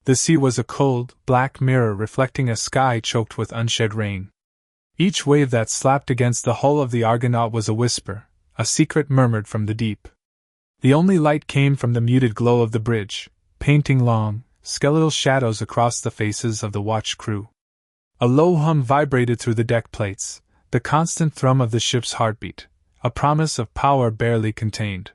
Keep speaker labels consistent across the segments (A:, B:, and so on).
A: The sea was a cold, black mirror reflecting a sky choked with unshed rain. Each wave that slapped against the hull of the Argonaut was a whisper, a secret murmured from the deep. The only light came from the muted glow of the bridge, painting long, skeletal shadows across the faces of the watch crew. A low hum vibrated through the deck plates, the constant thrum of the ship's heartbeat, a promise of power barely contained.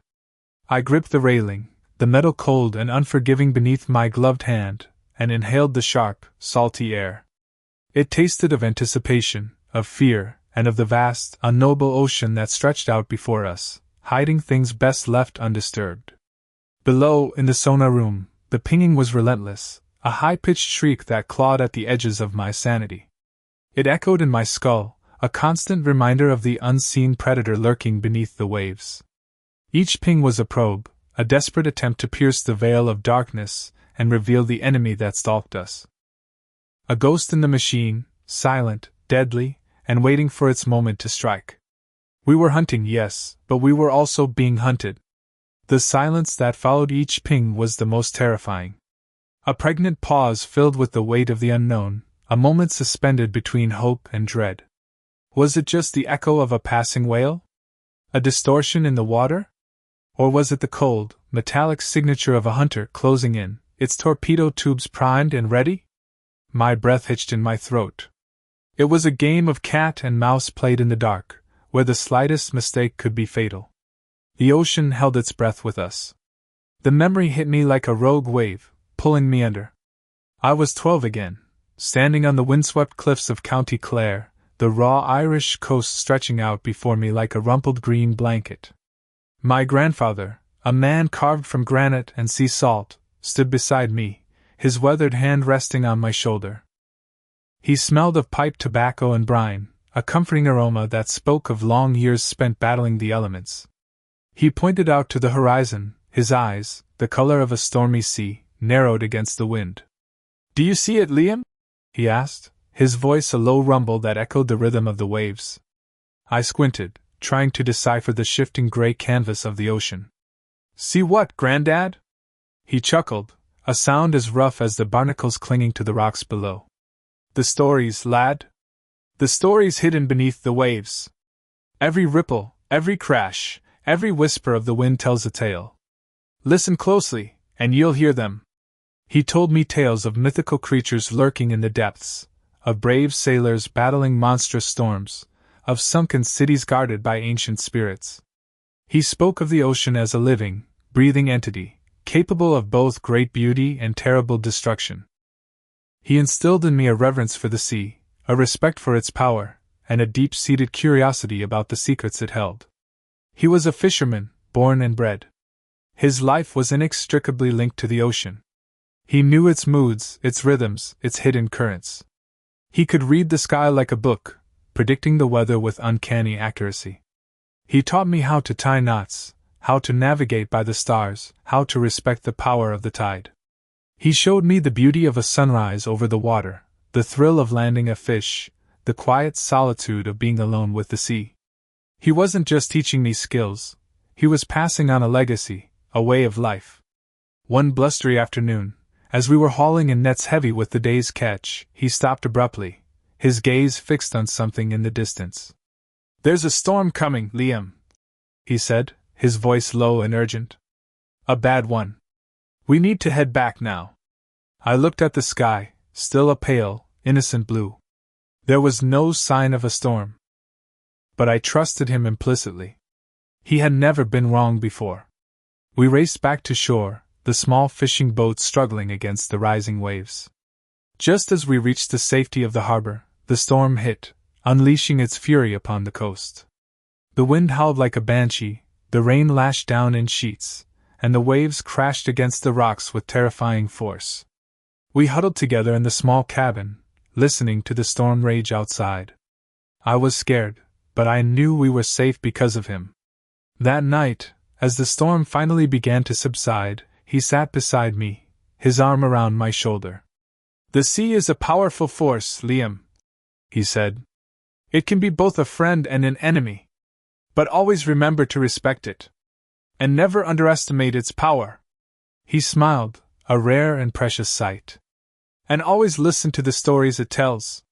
A: I gripped the railing, the metal cold and unforgiving beneath my gloved hand, and inhaled the sharp, salty air. It tasted of anticipation, of fear, and of the vast, unknowable ocean that stretched out before us, hiding things best left undisturbed. Below, in the sonar room, the pinging was relentless, a high-pitched shriek that clawed at the edges of my sanity. It echoed in my skull, a constant reminder of the unseen predator lurking beneath the waves. Each ping was a probe, a desperate attempt to pierce the veil of darkness and reveal the enemy that stalked us. A ghost in the machine, silent, deadly, and waiting for its moment to strike. We were hunting, yes, but we were also being hunted. The silence that followed each ping was the most terrifying. A pregnant pause filled with the weight of the unknown, a moment suspended between hope and dread. Was it just the echo of a passing whale? A distortion in the water? Or was it the cold, metallic signature of a hunter closing in, its torpedo tubes primed and ready? My breath hitched in my throat. It was a game of cat and mouse played in the dark, where the slightest mistake could be fatal. The ocean held its breath with us. The memory hit me like a rogue wave, pulling me under. I was 12 again, standing on the windswept cliffs of County Clare, the raw Irish coast stretching out before me like a rumpled green blanket. My grandfather, a man carved from granite and sea salt, stood beside me, his weathered hand resting on my shoulder. He smelled of pipe tobacco and brine, a comforting aroma that spoke of long years spent battling the elements. He pointed out to the horizon, his eyes, the color of a stormy sea, narrowed against the wind. "Do you see it, Liam?" he asked, his voice a low rumble that echoed the rhythm of the waves. I squinted, trying to decipher the shifting gray canvas of the ocean. "See what, Grandad?" He chuckled, a sound as rough as the barnacles clinging to the rocks below. "The stories, lad. The stories hidden beneath the waves. Every ripple, every crash, every whisper of the wind tells a tale. Listen closely, and you'll hear them." He told me tales of mythical creatures lurking in the depths, of brave sailors battling monstrous storms, of sunken cities guarded by ancient spirits. He spoke of the ocean as a living, breathing entity, capable of both great beauty and terrible destruction. He instilled in me a reverence for the sea, a respect for its power, and a deep-seated curiosity about the secrets it held. He was a fisherman, born and bred. His life was inextricably linked to the ocean. He knew its moods, its rhythms, its hidden currents. He could read the sky like a book, predicting the weather with uncanny accuracy. He taught me how to tie knots, how to navigate by the stars, how to respect the power of the tide. He showed me the beauty of a sunrise over the water, the thrill of landing a fish, the quiet solitude of being alone with the sea. He wasn't just teaching me skills, he was passing on a legacy, a way of life. One blustery afternoon, as we were hauling in nets heavy with the day's catch, he stopped abruptly, his gaze fixed on something in the distance. "There's a storm coming, Liam," he said, his voice low and urgent. "A bad one. We need to head back now." I looked at the sky, still a pale, innocent blue. There was no sign of a storm. But I trusted him implicitly. He had never been wrong before. We raced back to shore, the small fishing boat struggling against the rising waves. Just as we reached the safety of the harbor, the storm hit, unleashing its fury upon the coast. The wind howled like a banshee, the rain lashed down in sheets, and the waves crashed against the rocks with terrifying force. We huddled together in the small cabin, listening to the storm rage outside. I was scared, but I knew we were safe because of him. That night, as the storm finally began to subside, he sat beside me, his arm around my shoulder. "The sea is a powerful force, Liam," he said. "It can be both a friend and an enemy. But always remember to respect it. And never underestimate its power." He smiled, a rare and precious sight. And always listen to the stories it tells.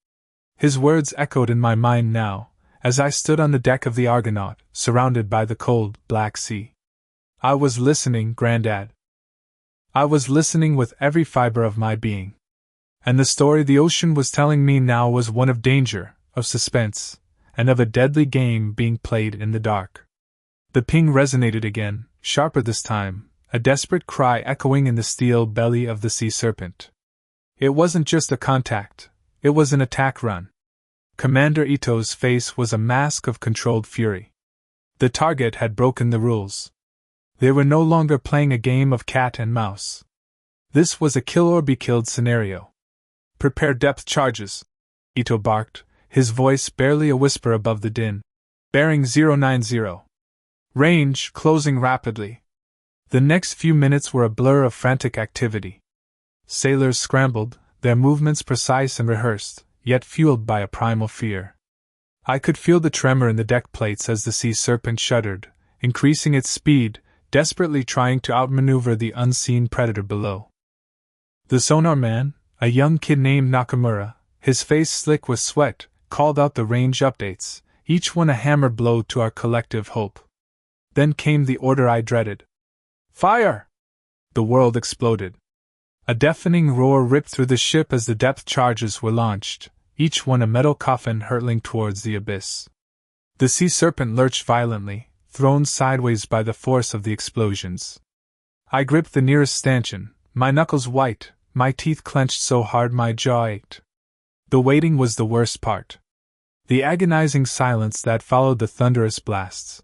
A: His words echoed in my mind now, as I stood on the deck of the Argonaut, surrounded by the cold, black sea. I was listening, Grandad. I was listening with every fiber of my being. And the story the ocean was telling me now was one of danger, of suspense, and of a deadly game being played in the dark. The ping resonated again, sharper this time, a desperate cry echoing in the steel belly of the sea serpent. It wasn't just a contact, it was an attack run. Commander Ito's face was a mask of controlled fury. The target had broken the rules. They were no longer playing a game of cat and mouse. This was a kill or be killed scenario. Prepare depth charges, Ito barked, his voice barely a whisper above the din. Bearing 090. Range closing rapidly. The next few minutes were a blur of frantic activity. Sailors scrambled, their movements precise and rehearsed, yet fueled by a primal fear. I could feel the tremor in the deck plates as the sea serpent shuddered, increasing its speed, desperately trying to outmaneuver the unseen predator below. The sonar man, a young kid named Nakamura, his face slick with sweat, called out the range updates, each one a hammer blow to our collective hope. Then came the order I dreaded. Fire! The world exploded. A deafening roar ripped through the ship as the depth charges were launched, each one a metal coffin hurtling towards the abyss. The sea serpent lurched violently, thrown sideways by the force of the explosions. I gripped the nearest stanchion, my knuckles white, my teeth clenched so hard my jaw ached. The waiting was the worst part. The agonizing silence that followed the thunderous blasts.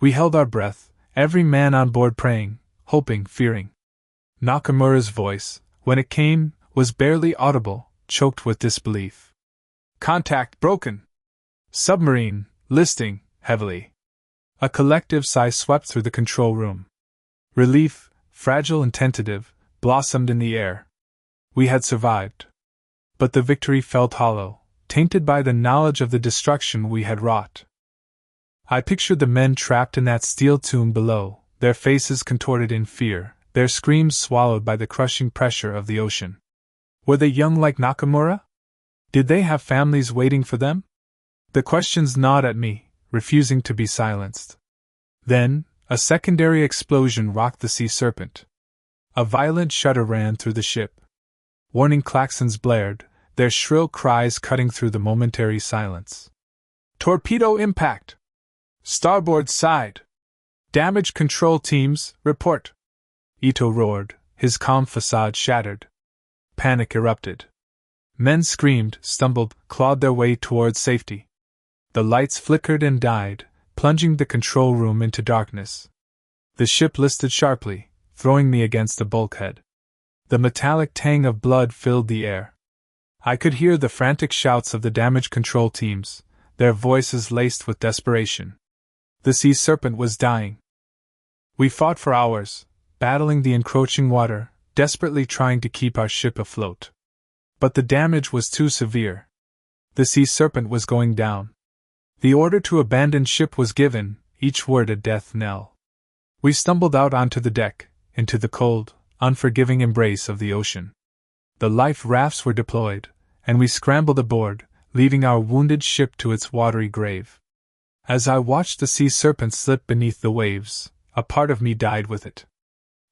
A: We held our breath, every man on board praying, hoping, fearing. Nakamura's voice, when it came, was barely audible, choked with disbelief. Contact broken. Submarine, listing, heavily. A collective sigh swept through the control room. Relief, fragile and tentative, blossomed in the air. We had survived. But the victory felt hollow, tainted by the knowledge of the destruction we had wrought. I pictured the men trapped in that steel tomb below, their faces contorted in fear, their screams swallowed by the crushing pressure of the ocean. Were they young like Nakamura? Did they have families waiting for them? The questions gnawed at me, refusing to be silenced. Then, a secondary explosion rocked the sea serpent. A violent shudder ran through the ship. Warning klaxons blared, their shrill cries cutting through the momentary silence. Torpedo impact! Starboard side! Damage control teams, report! Ito roared, his calm facade shattered. Panic erupted. Men screamed, stumbled, clawed their way towards safety. The lights flickered and died, plunging the control room into darkness. The ship listed sharply, throwing me against the bulkhead. The metallic tang of blood filled the air. I could hear the frantic shouts of the damage control teams, their voices laced with desperation. The sea serpent was dying. We fought for hours, battling the encroaching water, desperately trying to keep our ship afloat. But the damage was too severe. The sea serpent was going down. The order to abandon ship was given, each word a death knell. We stumbled out onto the deck, into the cold, unforgiving embrace of the ocean. The life rafts were deployed, and we scrambled aboard, leaving our wounded ship to its watery grave. As I watched the sea serpent slip beneath the waves, a part of me died with it.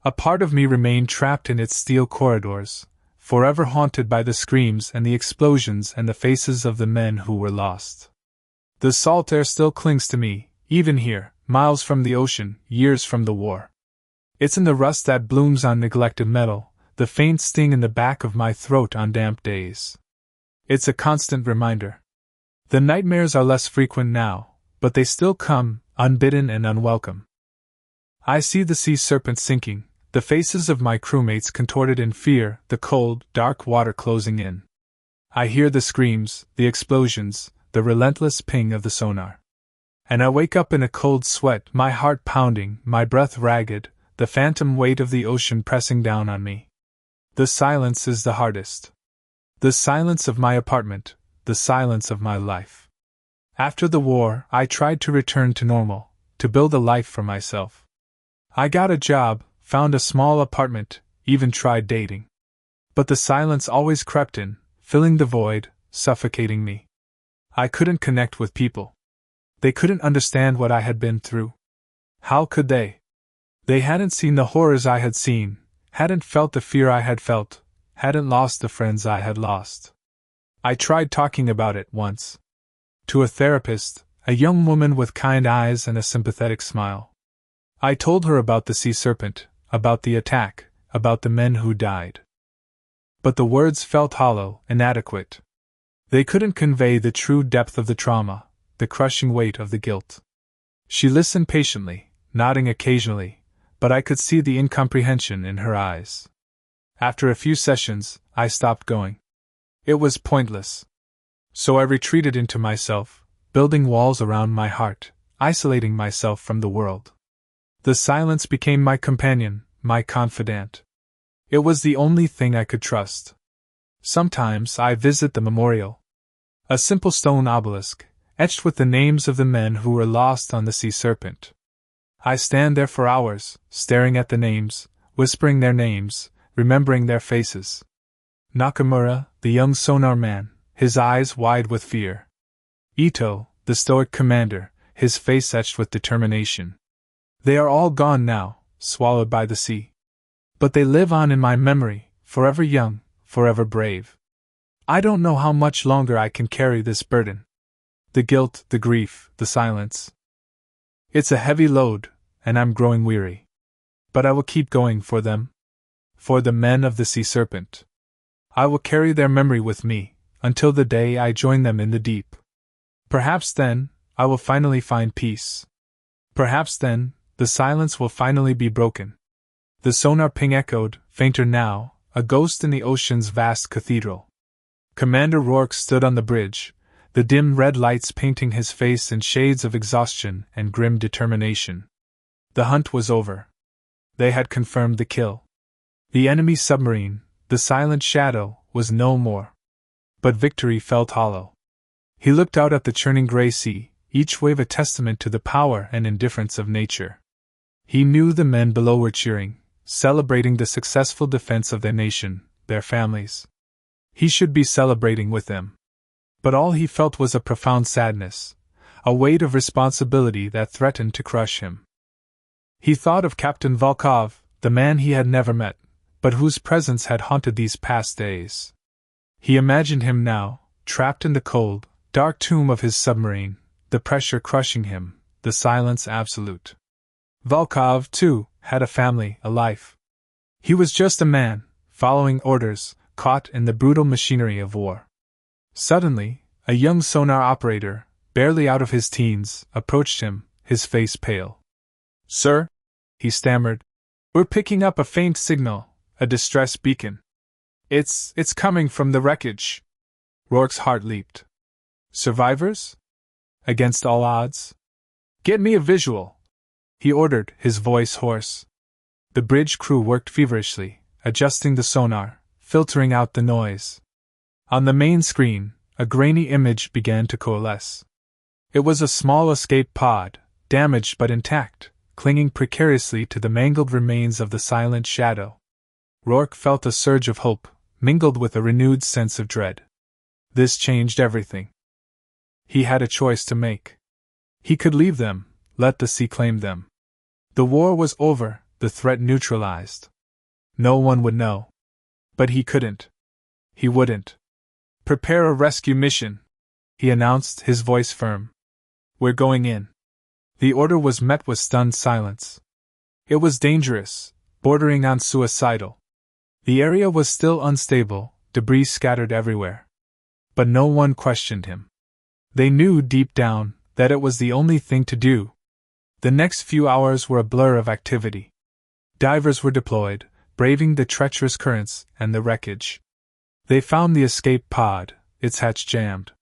A: A part of me remained trapped in its steel corridors, forever haunted by the screams and the explosions and the faces of the men who were lost. The salt air still clings to me, even here, miles from the ocean, years from the war. It's in the rust that blooms on neglected metal, the faint sting in the back of my throat on damp days. It's a constant reminder. The nightmares are less frequent now, but they still come, unbidden and unwelcome. I see the sea serpent sinking, the faces of my crewmates contorted in fear, the cold, dark water closing in. I hear the screams, the explosions, the relentless ping of the sonar. And I wake up in a cold sweat, my heart pounding, my breath ragged, the phantom weight of the ocean pressing down on me. The silence is the hardest. The silence of my apartment, the silence of my life. After the war, I tried to return to normal, to build a life for myself. I got a job, found a small apartment, even tried dating. But the silence always crept in, filling the void, suffocating me. I couldn't connect with people. They couldn't understand what I had been through. How could they? They hadn't seen the horrors I had seen, hadn't felt the fear I had felt, hadn't lost the friends I had lost. I tried talking about it once. To a therapist, a young woman with kind eyes and a sympathetic smile. I told her about the sea serpent, about the attack, about the men who died. But the words felt hollow, inadequate. They couldn't convey the true depth of the trauma, the crushing weight of the guilt. She listened patiently, nodding occasionally, but I could see the incomprehension in her eyes. After a few sessions, I stopped going. It was pointless. So I retreated into myself, building walls around my heart, isolating myself from the world. The silence became my companion, my confidant. It was the only thing I could trust. Sometimes I visit the memorial. A simple stone obelisk, etched with the names of the men who were lost on the Sea Serpent. I stand there for hours, staring at the names, whispering their names, remembering their faces. Nakamura, the young sonar man, his eyes wide with fear. Ito, the stoic commander, his face etched with determination. They are all gone now, swallowed by the sea. But they live on in my memory, forever young, forever brave. I don't know how much longer I can carry this burden. The guilt, the grief, the silence. It's a heavy load, and I'm growing weary. But I will keep going for them. For the men of the Sea Serpent. I will carry their memory with me, until the day I join them in the deep. Perhaps then, I will finally find peace. Perhaps then, the silence will finally be broken. The sonar ping echoed, fainter now, a ghost in the ocean's vast cathedral. Commander Rourke stood on the bridge, the dim red lights painting his face in shades of exhaustion and grim determination. The hunt was over. They had confirmed the kill. The enemy submarine, the silent shadow, was no more. But victory felt hollow. He looked out at the churning gray sea, each wave a testament to the power and indifference of nature. He knew the men below were cheering, celebrating the successful defense of their nation, their families. He should be celebrating with them. But all he felt was a profound sadness, a weight of responsibility that threatened to crush him. He thought of Captain Volkov, the man he had never met, but whose presence had haunted these past days. He imagined him now, trapped in the cold, dark tomb of his submarine, the pressure crushing him, the silence absolute. Volkov, too, had a family, a life. He was just a man, following orders, caught in the brutal machinery of war. Suddenly, a young sonar operator, barely out of his teens, approached him, his face pale. "Sir," he stammered, "we're picking up a faint signal, a distress beacon. It's coming from the wreckage." Rourke's heart leaped. "Survivors? Against all odds? Get me a visual," he ordered, his voice hoarse. The bridge crew worked feverishly, adjusting the sonar, filtering out the noise. On the main screen, a grainy image began to coalesce. It was a small escape pod, damaged but intact, clinging precariously to the mangled remains of the silent shadow. Rourke felt a surge of hope, mingled with a renewed sense of dread. This changed everything. He had a choice to make. He could leave them, let the sea claim them. The war was over, the threat neutralized. No one would know. But he couldn't. He wouldn't. "Prepare a rescue mission," he announced, his voice firm. "We're going in." The order was met with stunned silence. It was dangerous, bordering on suicidal. The area was still unstable, debris scattered everywhere. But no one questioned him. They knew deep down that it was the only thing to do. The next few hours were a blur of activity. Divers were deployed, braving the treacherous currents and the wreckage. They found the escape pod, its hatch jammed.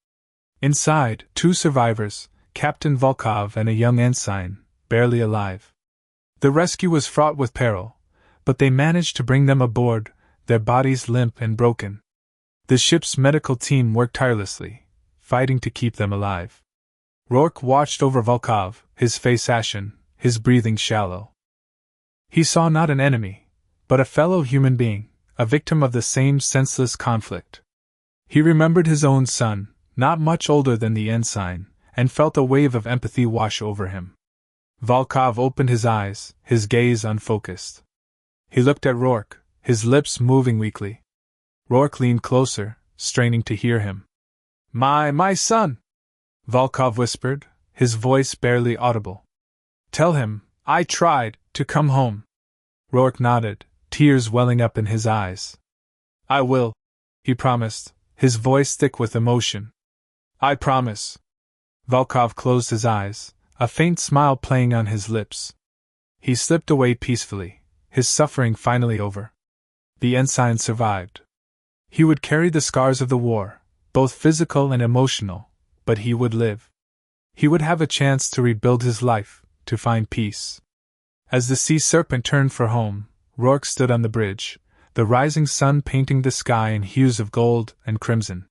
A: Inside, 2 survivors, Captain Volkov and a young ensign, barely alive. The rescue was fraught with peril, but they managed to bring them aboard, their bodies limp and broken. The ship's medical team worked tirelessly, fighting to keep them alive. Rourke watched over Volkov, his face ashen, his breathing shallow. He saw not an enemy, but a fellow human being, a victim of the same senseless conflict. He remembered his own son, not much older than the ensign, and felt a wave of empathy wash over him. Volkov opened his eyes, his gaze unfocused. He looked at Rourke, his lips moving weakly. Rourke leaned closer, straining to hear him. My son!" Volkov whispered, his voice barely audible. "Tell him, I tried to come home." Rourke nodded, tears welling up in his eyes. "I will," he promised, his voice thick with emotion. "I promise." Volkov closed his eyes, a faint smile playing on his lips. He slipped away peacefully, his suffering finally over. The ensign survived. He would carry the scars of the war, both physical and emotional, but he would live. He would have a chance to rebuild his life, to find peace. As the Sea Serpent turned for home, Rourke stood on the bridge, the rising sun painting the sky in hues of gold and crimson.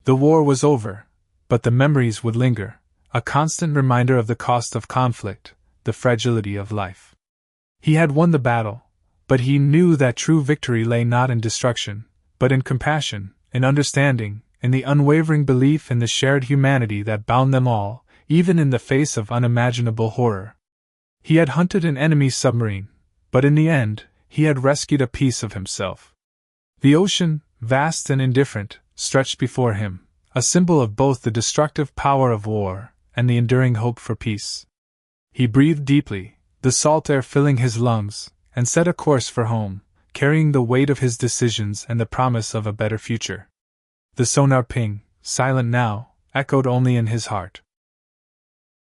A: The war was over, but the memories would linger, a constant reminder of the cost of conflict, the fragility of life. He had won the battle, but he knew that true victory lay not in destruction, but in compassion, in understanding, in the unwavering belief in the shared humanity that bound them all, even in the face of unimaginable horror. He had hunted an enemy submarine, but in the end, he had rescued a piece of himself. The ocean, vast and indifferent, stretched before him, a symbol of both the destructive power of war and the enduring hope for peace. He breathed deeply, the salt air filling his lungs, and set a course for home, carrying the weight of his decisions and the promise of a better future. The sonar ping, silent now, echoed only in his heart.